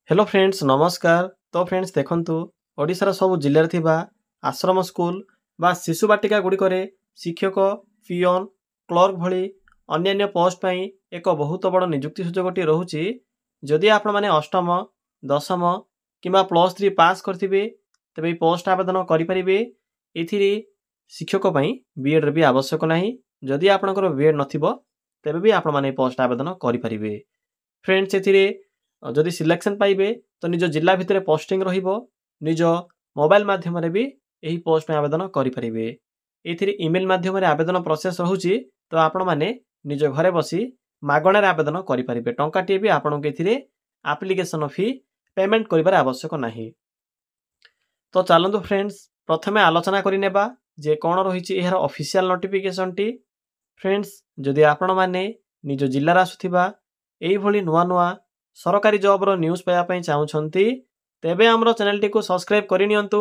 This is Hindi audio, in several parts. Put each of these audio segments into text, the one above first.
हेलो फ्रेंड्स नमस्कार। तो फ्रेंड्स देखंतु ओडिशार सब जिल्लार थिबा आश्रम स्कूल बा शिशु बाटिका गुड़िकरे शिक्षक पियोन क्लर्क भली अन्यान्य पोस्ट पई एक बहुत बड़ नियुक्ति सुजोगटी रहुची। जदि आपण माने अष्टम दशम किंबा प्लस 3 पास करथिबे तबे पोस्ट आवेदन करि परिबे। एथिरे शिक्षक पई बीएड रे भी आवश्यक नाही। जदि आपणकर बीएड नथिबो तबे भी आपण माने पोस्ट आवेदन करि परिबे। फ्रेंड्स एथिरे जदि सिलेक्शन पाइबे तो निज जिला भितर पोस्टिंग रहिबो। निज मोबाइल माध्यम रे भी एही पोस्ट में आवेदन करि परिबे। एथिरे ईमेल माध्यम रे आवेदन प्रोसेस रहुची। तो आपण माने निज घरे बसी मागणा रे आवेदन करि परिबे। टंकाटी भी आपण के एथिरे एप्लिकेशन फी पेमेंट करिबार आवश्यक नाही। तो चलंतु फ्रेंड्स प्रथमे आलोचना करि नेबा जे कोन रहिची एहर ऑफिशियल नोटिफिकेशन टी। फ्रेंड्स जदि आपण माने निज जिल्ला आसुथिबा एही भली नुआ नुआ सरकारी जॉब रो न्यूज पाया पई चाहुछंती तेबे हमरो चैनल टी को सब्सक्राइब करि नियंतु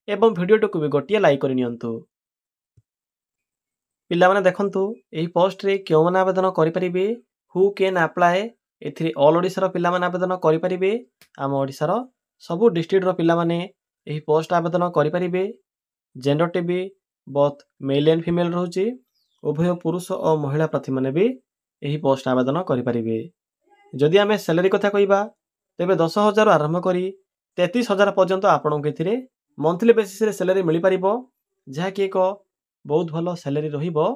एवं वीडियो टी को भी गोटिए लाइक करि नियंतु। पिला माने देखंतु एही पोस्ट रे क्यों माने आवेदन करि परिबे हु कैन अप्लाई। एथिरे ऑल ओडिसा रो पिला माने आवेदन करि परिबे। आम ओडिसा रो सबु डिस्ट्रिक्ट रो पिला माने एही पोस्ट आवेदन करि परिबे। जेंडर टी भी बोथ मेल एंड फीमेल रहउची। उभय पुरुष और महिला प्रार्थी माने भी एही पोस्ट आवेदन करि परिबे। जदि आमे सैलरी कथा कहिबा तेबे 10,000 आरंभ करी 33,000 पर्यंत आपन के थिरे मंथली बेसिस रे सैलरी मिली परिबो, जहा कि एक बहुत भलो सैलरी रहिबो।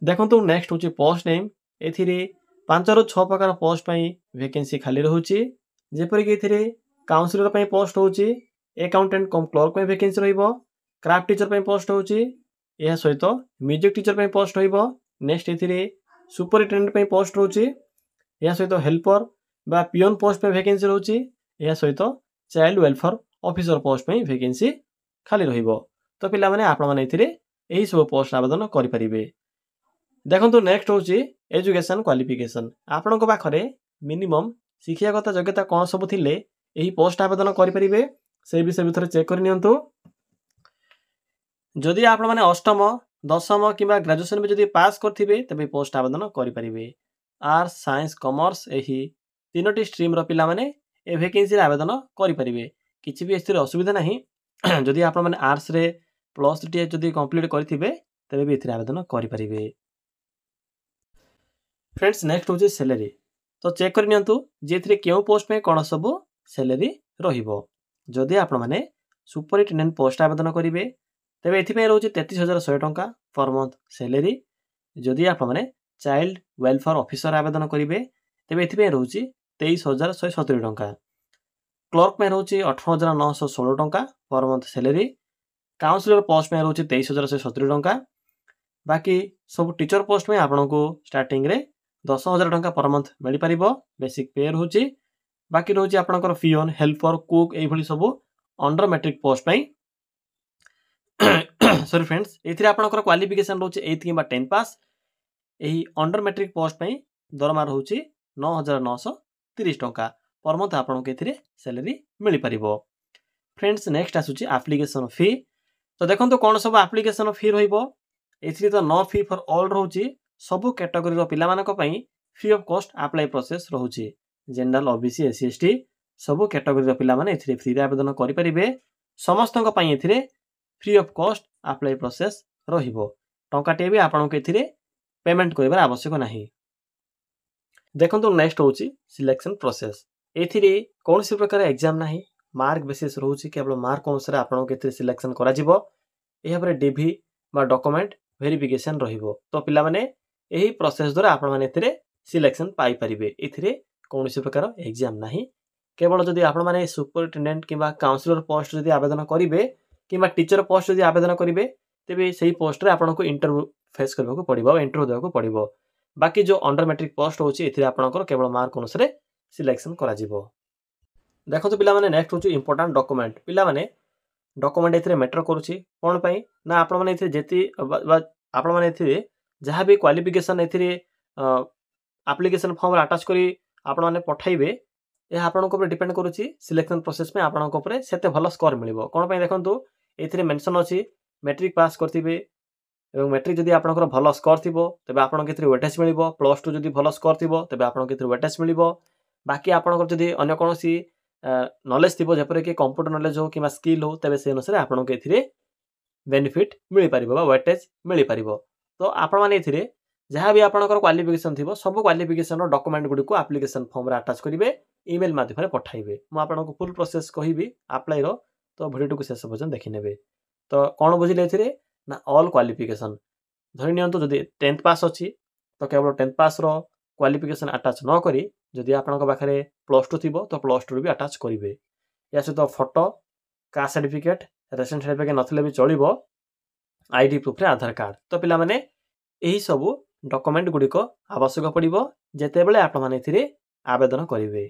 देखंतु नेक्स्ट होची पोस्ट नेम। एथिरे 5 रु 6 प्रकार पोस्ट पई वैकेंसी खाली रहउची। जेपरि कि एथिरे काउंसलर पई पोस्ट होची, अकाउंटेंट कम क्लर्क पई वैकेंसी रहिबो, क्राफ्ट टीचर पई पोस्ट होची, एहा सहित म्यूजिक टीचर पई पोस्ट रहिबो। नेक्स्ट एथिरे सुपरिटेंडेंट पई पोस्ट रहउची, एहा सहित हेल्पर बा पियोन पोस्ट पे वैकेंसी रहउची, एहा सहित चाइल्ड वेलफेयर ऑफिसर पोस्ट पे वैकेंसी खाली रहिबो। तो पिला माने आपण माने एथिरे एही सब पोस्ट आवेदन करि परिबे। देखंतु नेक्स्ट होची एजुकेशन क्वालिफिकेशन। आपन को पाखरे मिनिमम शिक्षागत योग्यता कोन सब थिले एही पोस्ट आवेदन करि परिबे से विषय भितर चेक करि नियंतु। जदि आपण माने अष्टम दशम किंबा ग्रेजुएशन में जदि पास करथिबे तबे पोस्ट आवेदन करि परिबे। आर्ट्स साइंस कॉमर्स एही तीनोटी स्ट्रीम रो पिला माने ए वैकेंसी रे आवेदन करि परिबे। किछि भी एथिरे असुविधा नाही। जदि आपण माने आर्ट्स रे प्लस 3 जदि कंप्लीट करथिबे तबे भी एथिरे आवेदन करि परिबे। फ्रेंड्स नेक्स्ट होची सैलरी। तो चेक करि नियंतु जे एथिरे केउ पोस्ट में कोन सब सैलरी रहिबो। जदि आपण माने सुपरिटेंडेंट पोस्ट आवेदन करिवे तेबे एथि पे रहउची 33,100 टंका पर मंथ सैलरी। जदि आपण माने चाइल्ड वेलफेयर ऑफिसर आवेदन करिवे तेबे एथि पे रहउची 23,170 टंका। क्लर्क में रहउची 18,916 टंका per month salary. Counsellor post में रहउची 23,170 टंका। बाकी सब टीचर पोस्ट में आपन को स्टार्टिंग रे 10,000 टंका पर मंथ मिली परिबो। बेसिक पे रहउची। बाकी रहउची आपनकर पियोन हेल्पर कुक एही भली सब अंडर मैट्रिक पोस्ट पई सॉरी फ्रेंड्स एथिरे आपनकर क्वालिफिकेशन रहउची 8 किबा 10 पास। एही अंडर मैट्रिक पोस्ट पई दरमा रहउची 9,930 टंका पर मंथ आपन के एथिरे सैलरी मिली परिबो। फ्रेंड्स नेक्स्ट आसुची एप्लिकेशन फी। तो देखंतु कोन सब एप्लिकेशन फी रहिबो। एथिरे तो नो फी फॉर ऑल रहउची। सब कैटेगरी रो पिला मानक पई free of cost apply process रहउची। जनरल ओबीसी एससी एसटी सब कैटेगरी रो पिला माने एथिरे फ्री रे आवेदन करि परिबे। समस्तक पई एथिरे free of cost apply process रहिबो। टंकाटे भी आपन के एथिरे पेमेंट करिबार आवश्यक नाही। देखंतु नेक्स्ट होची सिलेक्शन प्रोसेस। एथिरे कोनसी प्रकार एग्जाम नाही, मार्क बेसिस रहउची। केवल मार्क अनुसार आपन के एथिरे सिलेक्शन करा जिवो। एहा पर डीवी बा डॉक्यूमेंट वेरिफिकेशन रहिबो। तो पिला माने एही प्रोसेस द्वारा आपन माने एथिरे सिलेक्शन पाई परिबे। एथिरे कोनसी प्रकार एग्जाम नाही। केवल जदि आपन माने सुपरिटेंडेंट किबा काउंसलर पोस्ट जदि आवेदन करिवे किबा टीचर पोस्ट जदि आवेदन करिवे तेबे सेही पोस्ट रे आपन को इंटरव्यू फेस करबा पड़िबो, इंटरव्यू देबा पड़िबो। बाकी जो अंडर मैट्रिक पोस्ट होची एथिरे आपनकर केवल मार्क अनुसार सिलेक्शन करा जिवो। देखो तो पिला माने नेक्स्ट होची इंपोर्टेंट डॉक्यूमेंट। पिला माने डॉक्यूमेंट एथिरे मैटर करूची कोन पई ना आपन माने एथिरे जेती आपन माने एथिरे जहां भी क्वालिफिकेशन एथिरे एप्लिकेशन फॉर्म रे अटैच करी आपन माने पठाइबे ए आपन को ऊपर डिपेंड करूची। सिलेक्शन प्रोसेस में आपन को ऊपर सेते भलो स्कोर मिलिबो। कोन पई देखंतु एथिरे मेंशन अछि मैट्रिक पास करथिबे एवं मैट्रिक जदि आपनकर भलो स्कोर थिबो तबे आपन के एथिरे वेटेज मिलिबो। प्लस 2 जदि भलो स्कोर थिबो तबे आपन के एथिरे वेटेज मिलिबो। बाकी आपनकर जदि अन्य कोनोसी नॉलेज थिबो जेपर कि कंप्यूटर नॉलेज हो कि स्किल हो तबे से अनुसार आपनके एथिरे बेनिफिट मिल पारिबो बा वेटेज मिल पारिबो। तो आपण माने एथिरे जहाँ भी आपनकर क्वालिफिकेशन थिबो सब क्वालिफिकेशन रो डॉक्यूमेंट गुडी को एप्लिकेशन फॉर्म रे अटैच करिवे ईमेल माध्यम रे पठाइबे। मु आपनको फुल प्रोसेस कहिबी अप्लाई रो तो वीडियो को शेष पर्यंत देखि नेबे। तो कोन बुझिले एथिरे ना ऑल क्वालिफिकेशन धरि नियंतो जदि 10th पास अछि तो केवल 10th पास रो क्वालिफिकेशन अटैच न करी जदि आपनक पाखरे +2 थिबो तो +2 रो भी अटैच करिवे। या सहित photo caste certificate ration certificate नथिले भी चलिबो आईडी प्रूफ रे आधार कार्ड। तो पिला माने एही सबु डॉक्यूमेंट गुडी को आवश्यक पड़िबो जेते बेले आपण माने एथिरे आवेदन करिवे।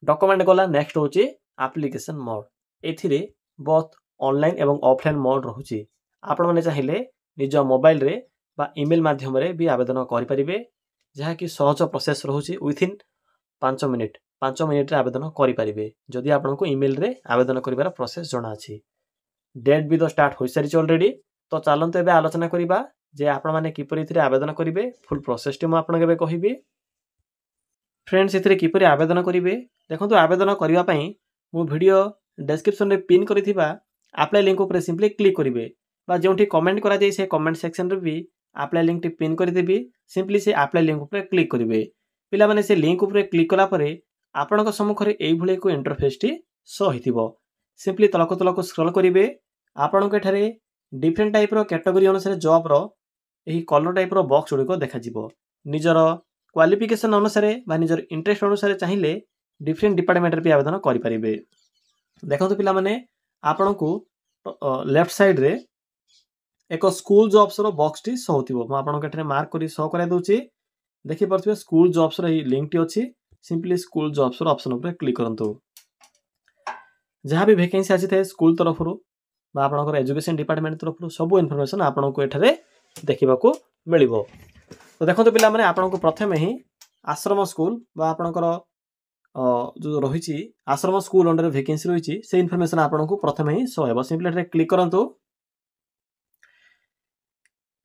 डॉक्यूमेंट गला नेक्स्ट होची एप्लिकेशन मोड। एथिरे बोथ ऑनलाइन एवं ऑफलाइन मोड रहूची। आपण माने चाहिले निज मोबाइल रे बा ईमेल माध्यम रे भी आवेदन करि परिबे जहा कि सहज प्रोसेस रहूची विथिन 5 मिनिट रे आवेदन करि परिबे जदि आपनको ईमेल रे आवेदन करिवार प्रोसेस जणा अछि। डेट भी तो स्टार्ट होई सारी ऑलरेडी। तो चलंत एबे आलोचना करिबा जे आपण माने किपरि इथिरे आवेदन करिवे फुल प्रोसेस टी म आपण केबे कहिबी। फ्रेंड्स इथिरे किपरि आवेदन करिवे देखंतु आवेदन करिवा पई मु वीडियो डिस्क्रिप्शन रे पिन करिथिबा अप्लाई लिंक ऊपर सिंपली क्लिक करिवे बा जोंठी कमेंट करा जाय से कमेंट सेक्शन रे भी अप्लाई लिंक टी पिन करि देबी। सिंपली से अप्लाई लिंक ऊपर क्लिक करिवे। पिला माने से लिंक ऊपर क्लिक कला परे आपणक सम्मुख रे एई भले को इंटरफेस टी शो हिथिबो। सिंपली तलक स्क्रॉल करिवे आपणक एठारे डिफरेंट टाइप रो कैटेगरी अनुसार जॉब रो एही कलर टाइप रो बॉक्स गुडी को देखा जिवो। निजर क्वालिफिकेशन अनुसार बा निजर इंटरेस्ट अनुसार चाहिए डिफरेंट डिपार्टमेंट रे भी आवेदन करि परिबे। देखंतु पिला माने आपणकू लेफ्ट साइड रे एक स्कूल जॉब्स रो बॉक्स टी शो होतिबो। म आपणक एठारे मार्क करी शो करा दोची देखि परथिबे स्कूल जॉब्स रो एही लिंक टी अछि। सिंपली स्कूल जॉब्स रो ऑप्शन ऊपर क्लिक करंतु। जहाँ भी वैकेंसी आछि थे स्कूल तरफ रो बा आपणकर एजुकेशन डिपार्टमेंट तरफ रो सब इन्फॉर्मेशन आपणको एठारे देखिबाको मिलिबो। तो देखंतु पिला माने आपणको प्रथमे ही आश्रम स्कूल बा आपणकर जो रहिछि आश्रम स्कूल अंडर वैकेंसी रहिछि से इन्फॉर्मेशन आपणको प्रथमे ही शो हेबो। सिंपली एठारे क्लिक करंतु।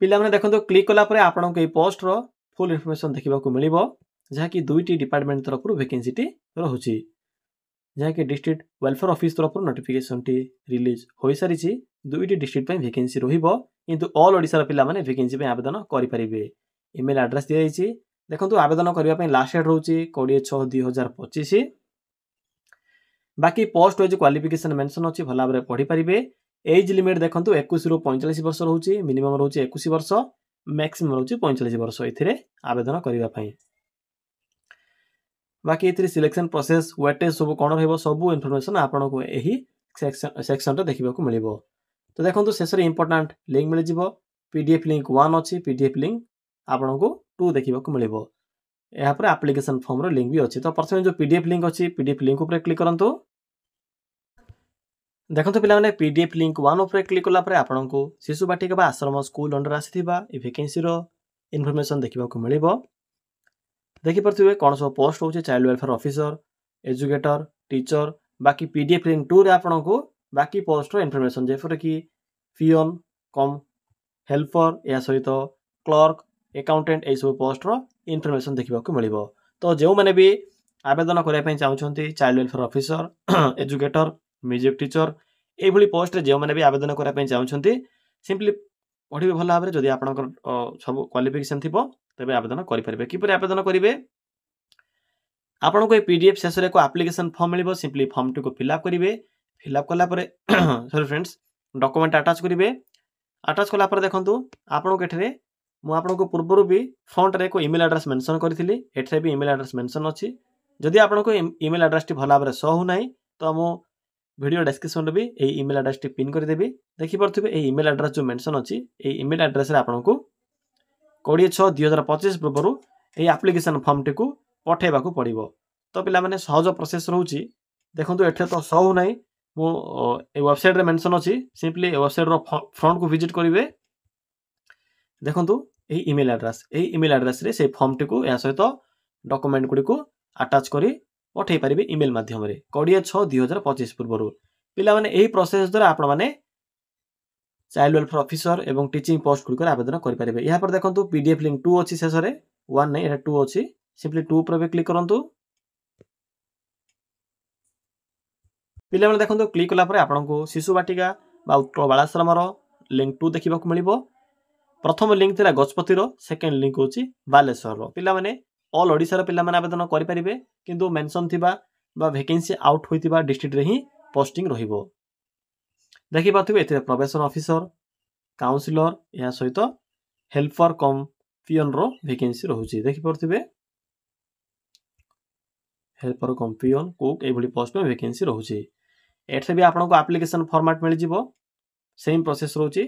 पिला माने देखंतु क्लिक कला परे आपणको ए पोस्ट रो फुल इन्फॉर्मेशन देखिबाको मिलिबो जहा कि दुईटी डिपार्टमेंट तरफ रो वैकेंसी टी रहुछि जहा कि डिस्ट्रिक्ट वेलफेयर ऑफिस तरफ नोटिफिकेशन टी रिलीज होई सारिछि। दुईटी डिस्ट्रिक्ट पे वैकेंसी रहिबो किंतु ऑल ओडिसा रो पिला माने वैकेंसी पे आवेदन करि परिबे। ईमेल एड्रेस दिया जाइछि। देखंतु आवेदन करिवा पे लास्ट डेट रहउछि 20/6/2025। बाकी पोस्ट वाइज क्वालिफिकेशन मेंशन अछि भला बरे पढि परिबे। एज लिमिट देखंतु 21 रु 45 वर्ष रहउछि। मिनिमम रहउछि 21 वर्ष मैक्सिमम रहउछि 45 वर्ष एथिरे आवेदन करिवा पई। बाकी एथिरे सिलेक्शन प्रोसेस वेटेज सब कोन रहइबो सब इन्फॉर्मेशन आपनको एही सेक्शन रे देखिबाको मिलिबो। तो देखंतु शेषरे इंपोर्टेंट लिंक मिल जिवो। पीडीएफ लिंक 1 अछि पीडीएफ लिंक आपनको 2 देखिबाको मिलिबो। एहा पर एप्लिकेशन फॉर्म रो लिंक भी अछि। तो प्रथमे जो पीडीएफ लिंक अछि पीडीएफ लिंक ऊपर क्लिक करंतु। देखंतु पिला माने पीडीएफ लिंक 1 ऊपर क्लिक कला परे आपनको शिशु बाटिका बा आश्रम स्कूल अंडर आसीथिबा ए वैकेंसी रो इन्फॉर्मेशन देखिबाको मिलिबो। देखि परथिबे कोन सब पोस्ट होछि child welfare officer educator teacher. बाकी पीडीएफ लिंक 2 रे आपनको बाकी पोस्ट रो इन्फॉर्मेशन जेफर कि पियन कम हेल्पर या सहित क्लर्क अकाउंटेंट ए सब पोस्ट रो इन्फॉर्मेशन देखिबाको मिलिबो। तो जेउ माने भी आवेदन करिया पई चाहउछंती child welfare officer educator music teacher ए भली पोस्ट रे जेउ माने भी आवेदन करिया पई चाहउछंती सिंपली पढिबे भला भाबरे जदि आपनकर सब क्वालिफिकेशन थिबो तबे आवेदन करि परिबे। किपरि आवेदन करिवे आपनको ए पीडीएफ शेषरे को एप्लिकेशन फॉर्म मिलिबो। सिंपली फॉर्म टी को फिल अप करिवे। फिल अप कला परे सॉरी फ्रेंड्स डॉक्यूमेंट अटैच करिवे। अटैच कला परे देखंतु आपनको एठरे मु आपनको पूर्वरु भी फ्रंट रे को ईमेल एड्रेस मेंशन करथिली। एठरे भी ईमेल एड्रेस मेंशन अछि। जदि आपनको ईमेल एड्रेस टी भला भाबरे शो हो नै तो मु वीडियो डिस्क्रिप्शन रे भी ए ईमेल एड्रेस टी पिन कर देबी। देखि परथिबे ए ईमेल एड्रेस जो मेंशन अछि ए ईमेल एड्रेस रे आपनको 20/6/2025 पूर्वरु ए एप्लिकेशन फॉर्म टी को पठेबा को पड़िबो। तो पिला माने सहज प्रोसेस रहउछि। देखंतु एठे तो शो हो नै मु ए वेबसाइट रे मेंशन अछि। सिंपली ए वेबसाइट रो फ्रंट को विजिट करिवे। देखंतु ए ईमेल एड्रेस रे से फॉर्म टी को या सहित डॉक्यूमेंट गुडी को अटैच करी पठेई परिबे ईमेल माध्यम रे 20/6/2025 पूर्वरु। पिला माने एही प्रोसेस द्वारा आपण माने चाइल्ड वेलफेयर ऑफिसर एवं टीचिंग पोस्ट गुडी को आवेदन करि परिबे। यहाँ पर देखंतु पीडीएफ लिंक 2 अछि शेषरे 1 नै एटा 2 अछि। सिंपली 2 पर भी क्लिक करंतु। पिलामाने देखंतु क्लिक कला परे आपनको शिशु बाटिका बा उत्कल बालाश्रमर लिंक 2 देखिबाकू मिलिबो। प्रथम लिंक थिला गजपतिर, सेकेंड लिंक होची बालेश्वर। पिलामाने ऑल ओडिसा रो पिलामाने आवेदन करि परिबे, किंतु मेंशन थिबा बा वैकेंसी आउट होइतिबा डिस्ट्रिक्ट रे ही पोस्टिंग रहिबो। देखि पाथुबे एते प्रोबेशन ऑफिसर, काउंसलर या सहित हेल्पर कम पियन रो वैकेंसी रहउची। देखि परथिबे हेल्पर कम पियन कुक ए भली पोस्ट में वैकेंसी रहउची। एठे भी आपनको एप्लीकेशन फॉर्मेट मिल जिवो, सेम प्रोसेस रहउची,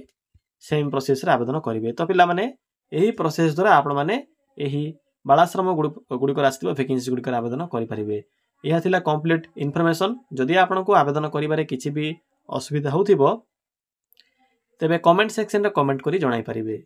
सेम प्रोसेस रे आवेदन करिवे। तो पिला माने एही प्रोसेस द्वारा आपण माने एही बालाश्रम गुडी को आस्तिबो वैकेंसी गुडी को आवेदन करि परिबे। यह थिला कंप्लीट इन्फॉर्मेशन। जदि आपनको आवेदन करिबारे किछि भी असुविधा होउथिबो तेबे कमेंट सेक्शन रे कमेंट करी जणाई परिबे।